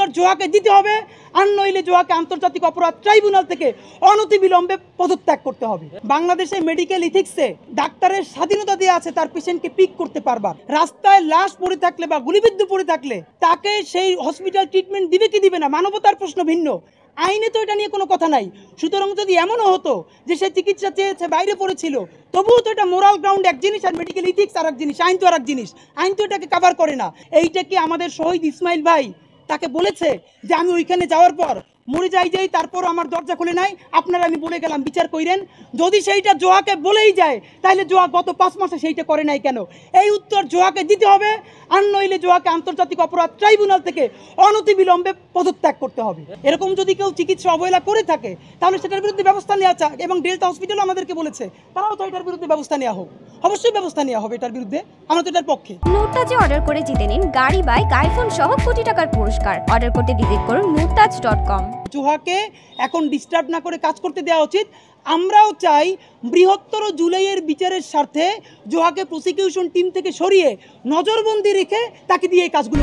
উত্তর জোয়াকে দিতে হবে, আর নইলে জোয়াকে আন্তর্জাতিক অপরাধ ট্রাইব্যুনাল থেকে অনতিবিলম্বে পদত্যাগ করতে হবে। বাংলাদেশে মেডিকেল ইথিক্সে ডাক্তারের স্বাধীনতা দেওয়া আছে তার পেশেন্টকে পিক করতে পারবার। রাস্তায় লাশ পড়ে থাকলে বা গুলিবিদ্ধ পড়ে থাকলে তাকে সেই হসপিটাল ট্রিটমেন্ট দিবে কি দিবে না, মানবতার প্রশ্ন ভিন্ন। আইনে তো এটা নিয়ে কোনো কথা নাই। সুতরাং যদি এমনও হতো যে সে চিকিৎসা চেয়েছে, বাইরে পড়েছিল, তবুও তো এটা মোরাল গ্রাউন্ড এক জিনিস আর মেডিকেল ইথিক্স আর এক জিনিস, আইন তো আর এক জিনিস। আইন তো এটাকে কভার করে না। এইটা কি আমাদের শহীদ ইসমাইল ভাই তাকে বলেছে যে আমি ওইখানে যাওয়ার পর মরে যাই তারপর আমার দরজা খুলে নাই, আপনারা আমি বলে গেলাম বিচার কইরেন? যদি সেইটা জোয়াকে বলেই যায় তাহলে জোয়া গত 5 মাসে সেইটা করে নাই কেন? এই উত্তর জোয়াকে দিতে হবে, আর নইলে জোয়াকে আন্তর্জাতিক অপরাধ ট্রাইব্যুনাল থেকে অনতিবিলম্বে পদত্যাগ করতে হবে। এরকম যদি কেউ চিকিৎসা অবহেলা করে থাকে তাহলে সেটার বিরুদ্ধে ব্যবস্থা নেওয়া চাক, এবং ডেল্টা হসপিটালও আমাদেরকে বলেছে তারাও তো এটার বিরুদ্ধে ব্যবস্থা নেওয়া হোক। অবশ্যই ব্যবস্থা নেওয়া হবে এটার বিরুদ্ধে, আমরা তো এটার পক্ষে। মুরতাজে অর্ডার করে জিতে নিন গাড়ি, বাইক, আইফোন সহ কোটি টাকার পুরস্কার। অর্ডার করতে ভিজিট করুন murtaj.com। জোহাকে এখন ডিস্টার্ব না করে কাজ করতে দেওয়া উচিত। আমরাও চাই বৃহত্তর জুলাইয়ের বিচারের স্বার্থে জোহাকে প্রসিকিউশন টিম থেকে সরিয়ে নজরবন্দি রেখে তাকে দিয়ে এই কাজগুলো